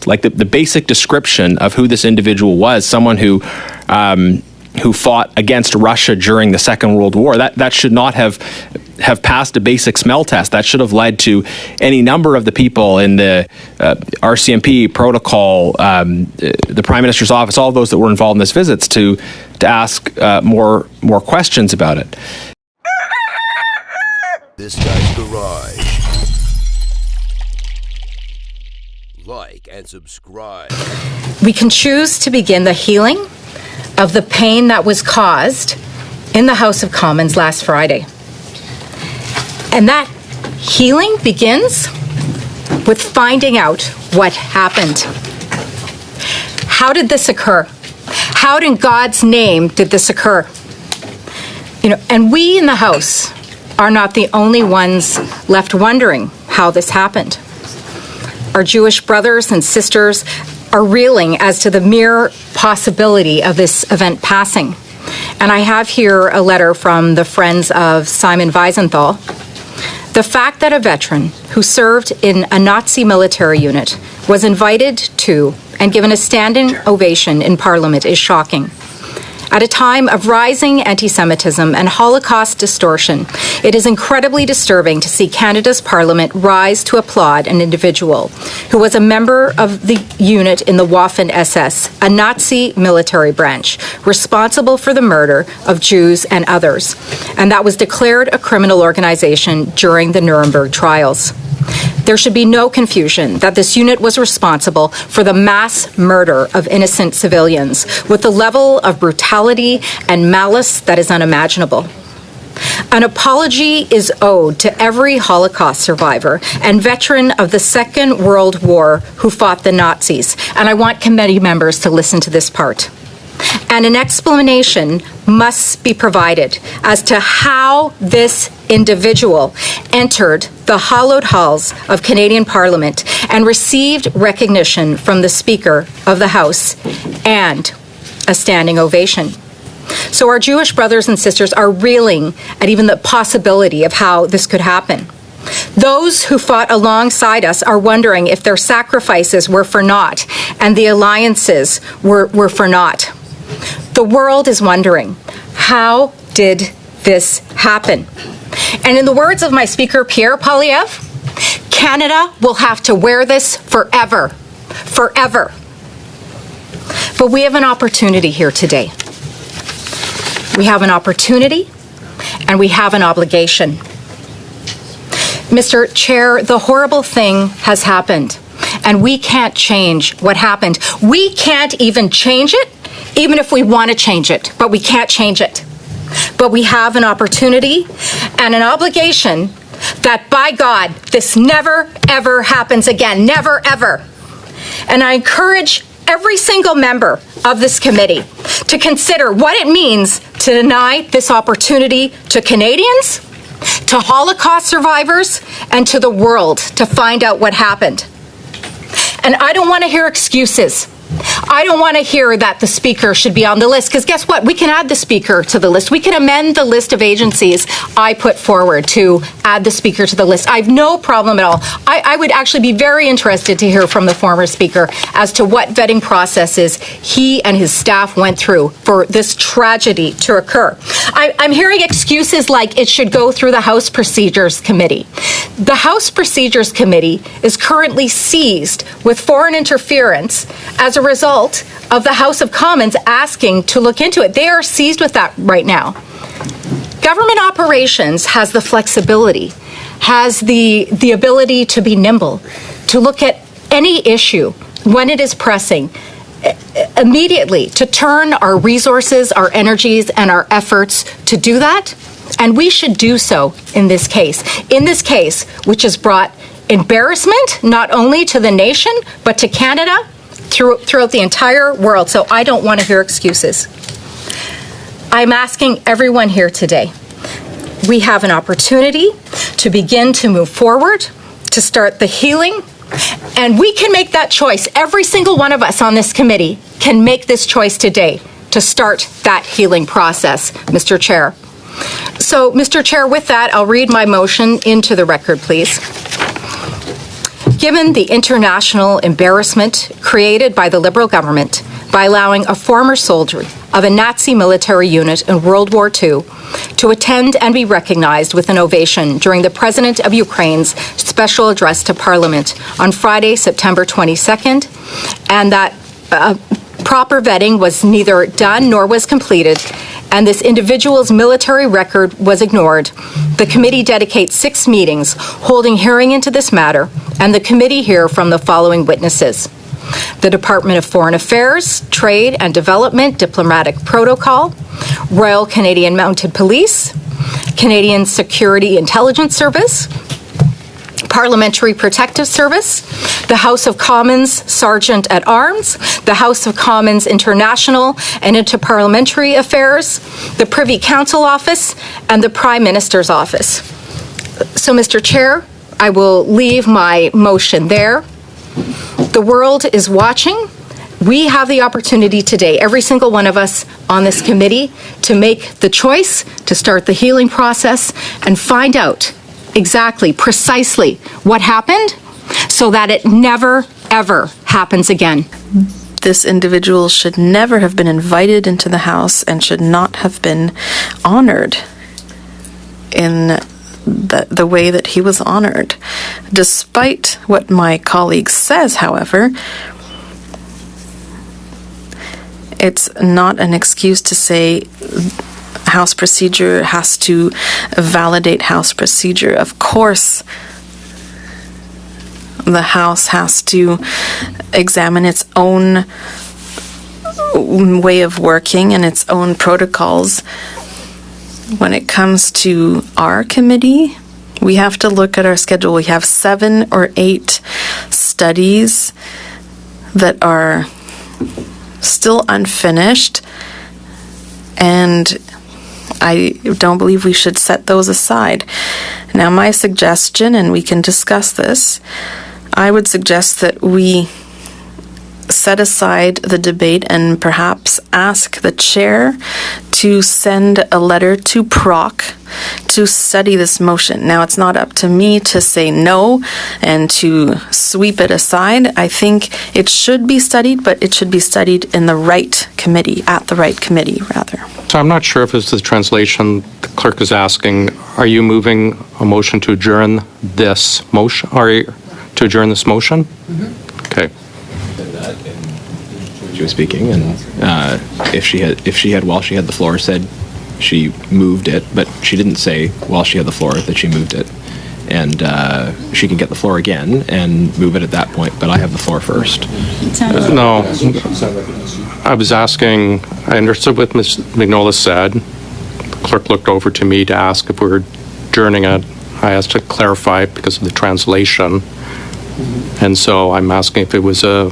like the basic description of who this individual was, someone who fought against Russia during the Second World War. That should not have passed a basic smell test. That should have led to any number of the people in the RCMP protocol, the Prime Minister's office, all of those that were involved in this visits to ask more questions about it. This Guy's Garage. Like and subscribe. We can choose to begin the healing of the pain that was caused in the House of Commons last Friday. And that healing begins with finding out what happened. How did this occur? How in God's name did this occur? And we in the House are not the only ones left wondering how this happened. Our Jewish brothers and sisters are reeling as to the mere possibility of this event passing. And I have here a letter from the Friends of Simon Wiesenthal. The fact that a veteran who served in a Nazi military unit was invited to and given a standing ovation in Parliament is shocking. At a time of rising anti-Semitism and Holocaust distortion, it is incredibly disturbing to see Canada's Parliament rise to applaud an individual who was a member of the unit in the Waffen-SS, a Nazi military branch, responsible for the murder of Jews and others, and that was declared a criminal organization during the Nuremberg trials. There should be no confusion that this unit was responsible for the mass murder of innocent civilians with the level of brutality and malice that is unimaginable. An apology is owed to every Holocaust survivor and veteran of the Second World War who fought the Nazis, and I want committee members to listen to this part. And an explanation must be provided as to how this individual entered the hallowed halls of Canadian Parliament and received recognition from the Speaker of the House and a standing ovation. So our Jewish brothers and sisters are reeling at even the possibility of how this could happen. Those who fought alongside us are wondering if their sacrifices were for naught and the alliances were for naught. The world is wondering, how did this happen? And in the words of my speaker, Pierre Poilievre, Canada will have to wear this forever, forever. But we have an opportunity here today. We have an opportunity and we have an obligation. Mr. Chair, the horrible thing has happened and we can't change what happened. We can't even change it, even if we want to change it, but we can't change it. But we have an opportunity and an obligation that, by God, this never, ever happens again. Never, ever. And I encourage every single member of this committee to consider what it means to deny this opportunity to Canadians, to Holocaust survivors, and to the world to find out what happened. And I don't want to hear excuses. I don't want to hear that the speaker should be on the list, because guess what? We can add the speaker to the list. We can amend the list of agencies I put forward to add the speaker to the list. I have no problem at all. I would actually be very interested to hear from the former speaker as to what vetting processes he and his staff went through for this tragedy to occur. I'm hearing excuses like it should go through the House Procedures Committee. The House Procedures Committee is currently seized with foreign interference as a result of the House of Commons asking to look into it. They are seized with that right now. Government operations has the flexibility, has the ability to be nimble, to look at any issue when it is pressing immediately, to turn our resources, our energies, and our efforts to do that. And we should do so in this case. In this case, which has brought embarrassment not only to the nation, but to Canada, throughout the entire world. So I don't want to hear excuses. I'm asking everyone here today, we have an opportunity to begin to move forward, to start the healing, and we can make that choice. Every single one of us on this committee can make this choice today to start that healing process, Mr. Chair. So, Mr. Chair, with that, I'll read my motion into the record, please. Given the international embarrassment created by the Liberal government by allowing a former soldier of a Nazi military unit in World War II to attend and be recognized with an ovation during the President of Ukraine's special address to Parliament on Friday, September 22nd, and that proper vetting was neither done nor was completed, and this individual's military record was ignored, the committee dedicates 6 meetings holding hearing into this matter, and the committee hear from the following witnesses: the Department of Foreign Affairs, Trade and Development Diplomatic Protocol, Royal Canadian Mounted Police, Canadian Security Intelligence Service, Parliamentary Protective Service, the House of Commons Sergeant at Arms, the House of Commons International and Interparliamentary Affairs, the Privy Council Office, and the Prime Minister's Office. So, Mr. Chair, I will leave my motion there. The world is watching. We have the opportunity today, every single one of us on this committee, to make the choice to start the healing process and find out exactly, precisely what happened so that it never, ever happens again. This individual should never have been invited into the House and should not have been honored in the way that he was honored. Despite what my colleague says, however, it's not an excuse to say House procedure has to validate House procedure. Of course, the House has to examine its own way of working and its own protocols. When it comes to our committee, we have to look at our schedule. We have 7 or 8 studies that are still unfinished, and I don't believe we should set those aside. Now, my suggestion, and we can discuss this, I would suggest that we set aside the debate and perhaps ask the chair to send a letter to PROC to study this motion. Now, it's not up to me to say no and to sweep it aside. I think it should be studied, but it should be studied in the right committee, at the right committee, rather. So I'm not sure if it's the translation. The clerk is asking, are you moving a motion to adjourn this motion? To adjourn this motion? Mm-hmm. Okay. She was speaking, and if she had while she had the floor said she moved it, but she didn't say while she had the floor that she moved it, and she can get the floor again and move it at that point. But I have the floor first. No, I was asking. I understood what Ms. Magnola said. The clerk looked over to me to ask if we were adjourning it. I asked to clarify because of the translation, and so I'm asking if it was a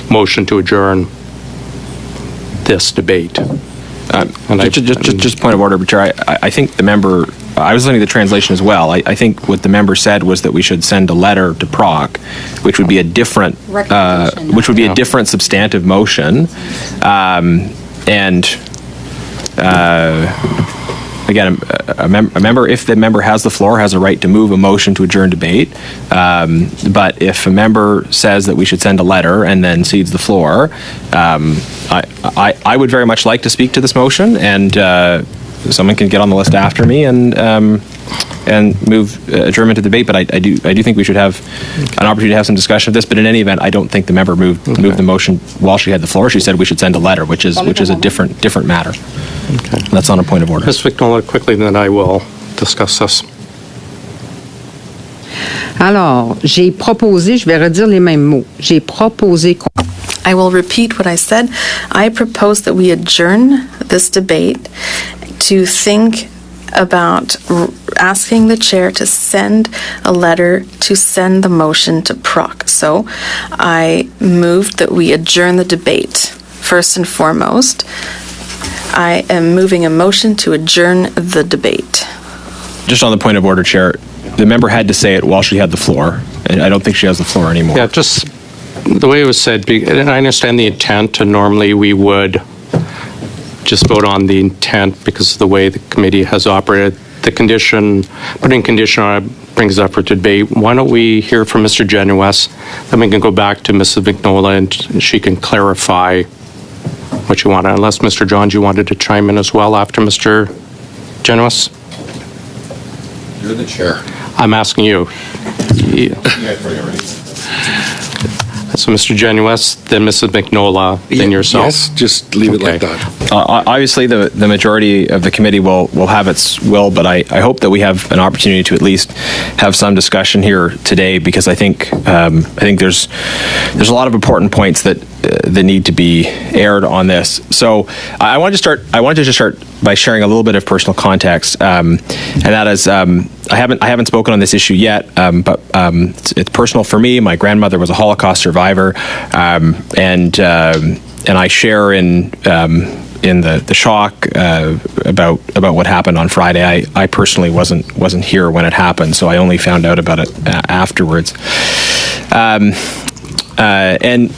motion to adjourn this debate. Just point of order, Chair. I think the member, I was listening to the translation as well. I think what the member said was that we should send a letter to PROC, which would be a different, different substantive motion, again, a member, if the member has the floor, has a right to move a motion to adjourn debate. But if a member says that we should send a letter and then cedes the floor, I would very much like to speak to this motion, and someone can get on the list after me and move adjournment to debate. But I do think we should have an opportunity to have some discussion of this. But in any event, I don't think the member moved the motion while she had the floor. She said we should send a letter, which is a different matter. Okay. That's on a point of order. Ms. Vignola, quickly, then I will discuss this. Alors, j'ai proposé, je vais redire les mêmes mots. J'ai proposé. I will repeat what I said. I propose that we adjourn this debate to think about asking the chair to send a letter to send the motion to PROC. So I moved that we adjourn the debate. First and foremost, I am moving a motion to adjourn the debate. Just on the point of order, Chair, the member had to say it while she had the floor, and I don't think she has the floor anymore. Yeah, just the way it was said, and I understand the intent, and normally we would just vote on the intent because of the way the committee has operated. the condition, putting condition on it brings up for debate. Why don't we hear from Mr. Genuis, then we can go back to Mrs. McNola and she can clarify what you want. Unless, Mr. Johns, you wanted to chime in as well after Mr. Genuis? You're the chair. I'm asking you. So, Mr. Genuis, then Mrs. McNola, then yourself. Yes, just leave it like that. Obviously, the majority of the committee will have its will, but I hope that we have an opportunity to at least have some discussion here today, because I think there's a lot of important points that need to be aired on this. So I wanted to just start by sharing a little bit of personal context, and that is I haven't spoken on this issue yet, but it's personal for me. My grandmother was a Holocaust survivor, and I share in the shock about what happened on Friday. I personally wasn't here when it happened, so I only found out about it afterwards. And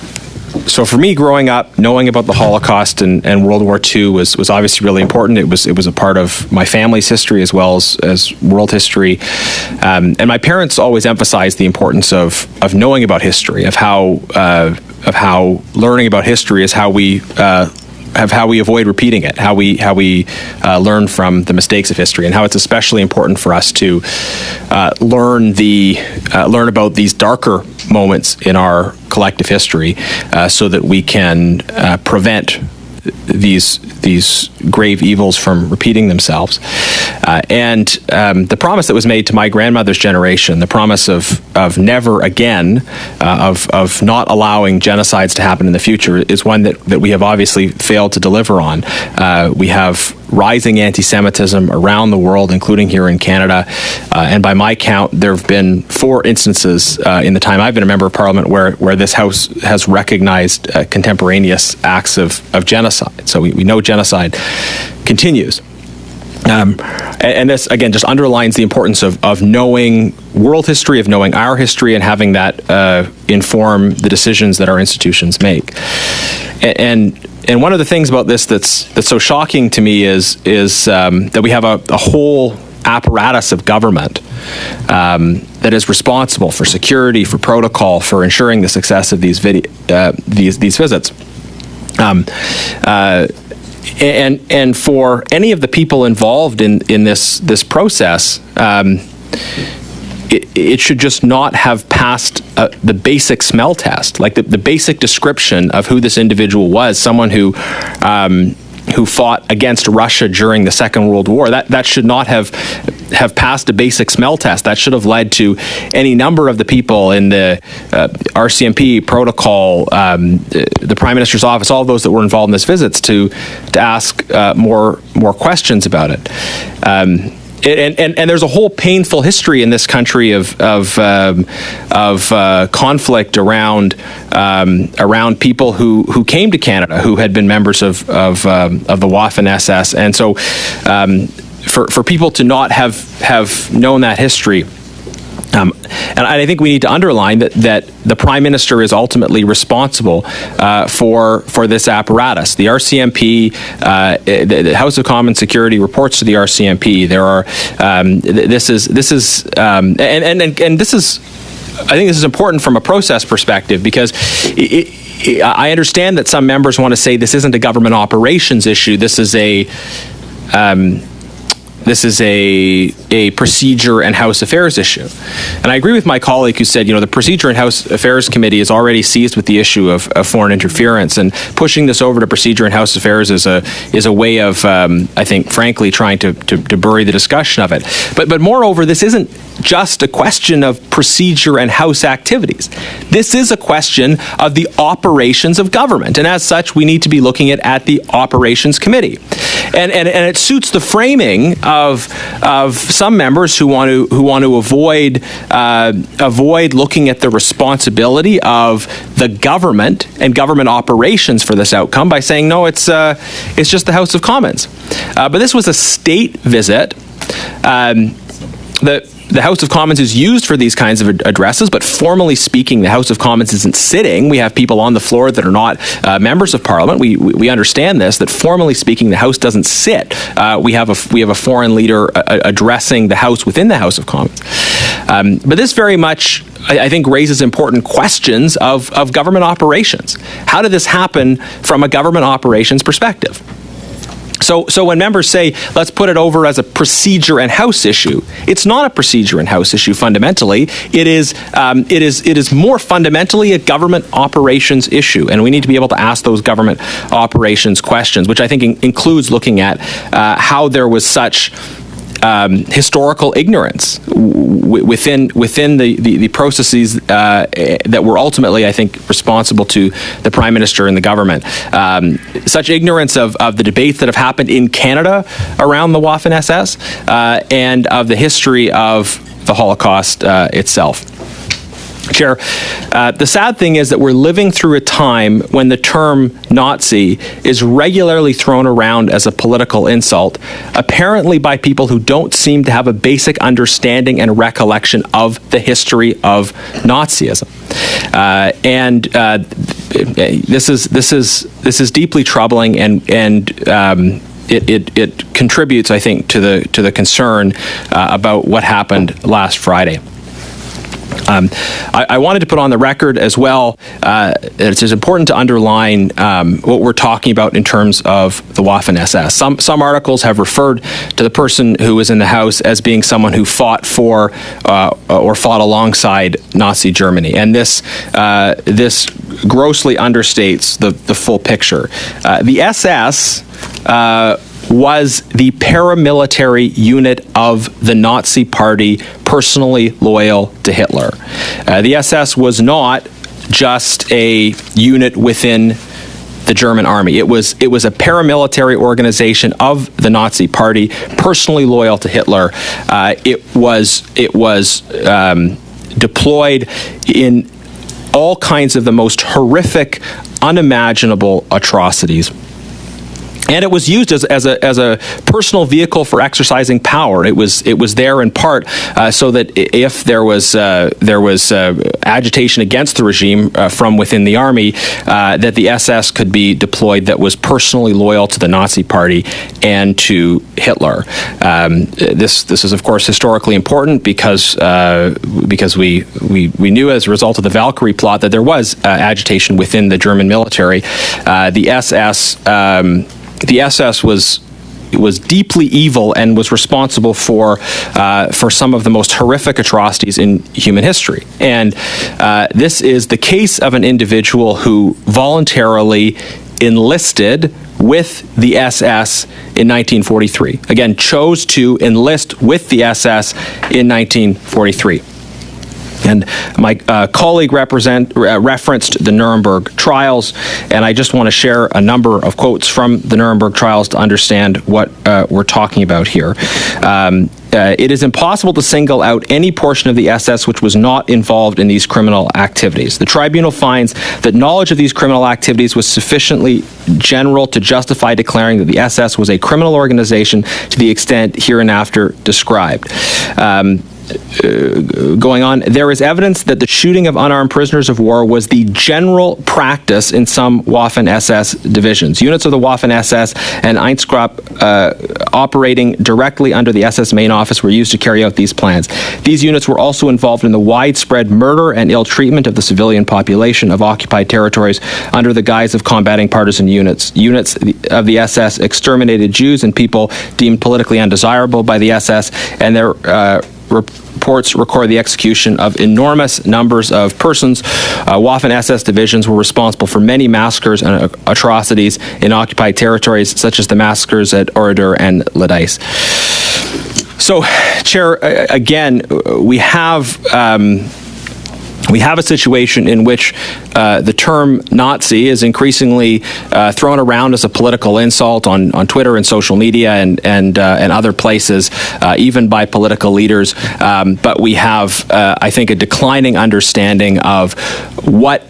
so for me, growing up, knowing about the Holocaust and World War II was obviously really important. It was a part of my family's history as well as world history. And my parents always emphasized the importance of knowing about history, of how learning about history is how we avoid repeating it, how we learn from the mistakes of history, and how it's especially important for us to learn about these darker moments in our collective history, so that we can prevent these grave evils from repeating themselves. And the promise that was made to my grandmother's generation, the promise of never again, of not allowing genocides to happen in the future, is one that we have obviously failed to deliver on. We have rising anti-Semitism around the world, including here in Canada. And by my count, there have been 4 instances in the time I've been a member of Parliament where this House has recognized contemporaneous acts of genocide. So we know genocide continues. And this, again, just underlines the importance of knowing world history, of knowing our history, and having that inform the decisions that our institutions make. And one of the things about this that's so shocking to me is that we have a whole apparatus of government that is responsible for security, for protocol, for ensuring the success of these visits. And for any of the people involved in this process, it should just not have passed the basic smell test, like the basic description of who this individual was, someone who fought against Russia during the Second World War. That should not have passed a basic smell test. That should have led to any number of the people in the RCMP protocol, the Prime Minister's office, all of those that were involved in this visits to ask more questions about it. And there's a whole painful history in this country of conflict around people who came to Canada, who had been members of the Waffen-SS, and so for people to not have known that history. And I think we need to underline that the Prime Minister is ultimately responsible for this apparatus. The RCMP, the House of Commons Security reports to the RCMP. There are this is and this is, I think this is important from a process perspective, because I understand that some members want to say this isn't a government operations issue. This is a procedure and House Affairs issue. And I agree with my colleague who said, the Procedure and House Affairs Committee is already seized with the issue of foreign interference, and pushing this over to Procedure and House Affairs is a way of, I think, frankly, trying to bury the discussion of it. But moreover, this isn't just a question of procedure and House activities. This is a question of the operations of government, and as such, we need to be looking at the Operations Committee. And it suits the framing of some members who want to avoid looking at the responsibility of the government and government operations for this outcome by saying, no, it's just the House of Commons. But this was a state visit. the House of Commons is used for these kinds of addresses, but formally speaking, the House of Commons isn't sitting. We have people on the floor that are not members of Parliament. We understand this, that formally speaking, the House doesn't sit. We have a foreign leader addressing the House within the House of Commons. But this very much, I think, raises important questions of government operations. How did this happen from a government operations perspective? So when members say, let's put it over as a procedure and House issue, it's not a procedure and House issue fundamentally. It is more fundamentally a government operations issue, and we need to be able to ask those government operations questions, which I think includes looking at how there was such historical ignorance within the processes that were ultimately, I think, responsible to the Prime Minister and the government. Such ignorance of the debates that have happened in Canada around the Waffen-SS and of the history of the Holocaust itself. Chair, the sad thing is that we're living through a time when the term Nazi is regularly thrown around as a political insult, apparently by people who don't seem to have a basic understanding and recollection of the history of Nazism. This is deeply troubling, and it contributes, I think, to the concern about what happened last Friday. I wanted to put on the record as well, it's important to underline what we're talking about in terms of the Waffen-SS. Some articles have referred to the person who was in the House as being someone who fought for or fought alongside Nazi Germany, and this grossly understates the full picture. The SS was the paramilitary unit of the Nazi Party, personally loyal to Hitler. The SS was not just a unit within the German army. It was a paramilitary organization of the Nazi Party, personally loyal to Hitler. It was deployed in all kinds of the most horrific, unimaginable atrocities. And it was used as a personal vehicle for exercising power. It was there in part so that if there was agitation against the regime from within the army, that the SS could be deployed that was personally loyal to the Nazi Party and to Hitler. This is of course historically important because we knew as a result of the Valkyrie plot that there was agitation within the German military. The SS was deeply evil and was responsible for some of the most horrific atrocities in human history. And this is the case of an individual who voluntarily enlisted with the SS in 1943. Again, chose to enlist with the SS in 1943. And my colleague referenced the Nuremberg trials, and I just want to share a number of quotes from the Nuremberg trials to understand what we're talking about here. It is impossible to single out any portion of the SS which was not involved in these criminal activities. The tribunal finds that knowledge of these criminal activities was sufficiently general to justify declaring that the SS was a criminal organization to the extent hereinafter described. Going on, there is evidence that the shooting of unarmed prisoners of war was the general practice in some Waffen-SS divisions. Units of the Waffen-SS and Einsatzgruppe operating directly under the SS main office were used to carry out these plans. These units were also involved in the widespread murder and ill treatment of the civilian population of occupied territories under the guise of combating partisan units. Units of the SS exterminated Jews and people deemed politically undesirable by the SS, and their reports record the execution of enormous numbers of persons. Waffen-SS divisions were responsible for many massacres and atrocities in occupied territories, such as the massacres at Oradour and Ladice. So, Chair, again, we have a situation in which the term Nazi is increasingly thrown around as a political insult on Twitter and social media and other places, even by political leaders. But we have, I think, a declining understanding of what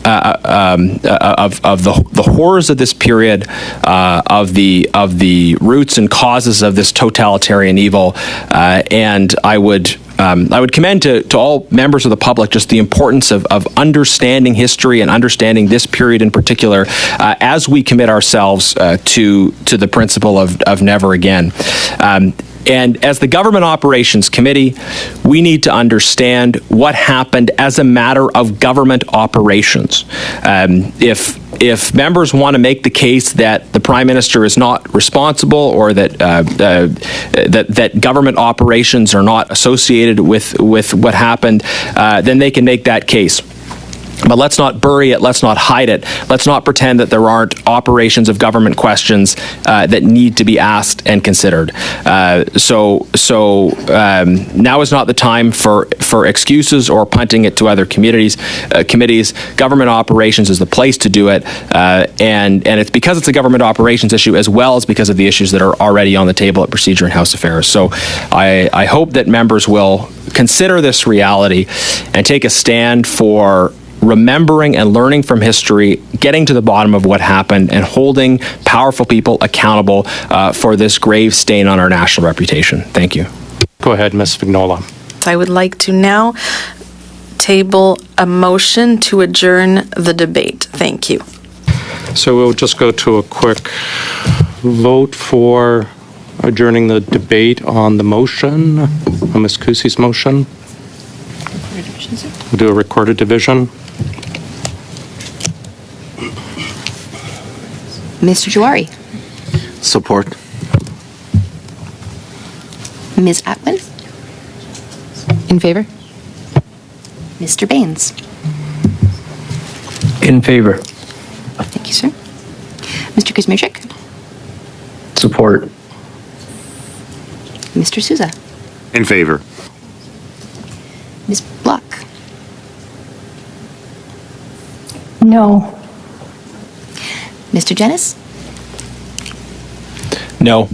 of the horrors of this period, of the roots and causes of this totalitarian evil, and I would I would commend to all members of the public just the importance of understanding history and understanding this period in particular as we commit ourselves to the principle of never again. And as the Government Operations Committee, we need to understand what happened as a matter of government operations. If members want to make the case that the Prime Minister is not responsible or that that government operations are not associated with what happened, then they can make that case. But let's not bury it. Let's not hide it. Let's not pretend that there aren't operations of government questions that need to be asked and considered. So now is not the time for excuses or punting it to other committees. Government operations is the place to do it, and it's because it's a government operations issue as well as because of the issues that are already on the table at Procedure and House Affairs. So I hope that members will consider this reality and take a stand for remembering and learning from history, getting to the bottom of what happened, and holding powerful people accountable for this grave stain on our national reputation. Thank you. Go ahead, Ms. Vignola. I would like to now table a motion to adjourn the debate. Thank you. So we'll just go to a quick vote for adjourning the debate on the motion, on Ms. Kusi's motion. We'll do a recorded division. Mr. Juari. Support. Ms. Atwin. In favor? Mr. Baines. In favor. Thank you, sir. Mr. Kuzmierczyk. Support. Mr. Souza. In favor. Ms. Block. No. Mr. Jennis. No.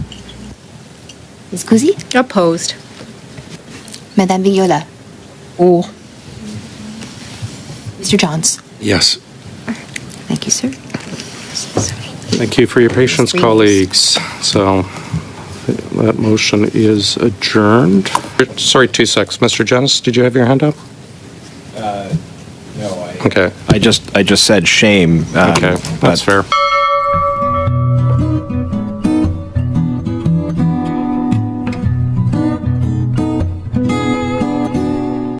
Ms. Kuzi. Opposed. Madame Vignola. Or. Mr. Johns. Yes. Thank you, sir. Thank you for your patience, colleagues. So that motion is adjourned. Sorry, 2 seconds. Mr. Janice, did you have your hand up? No. Okay. I just said shame. Okay, that's fair.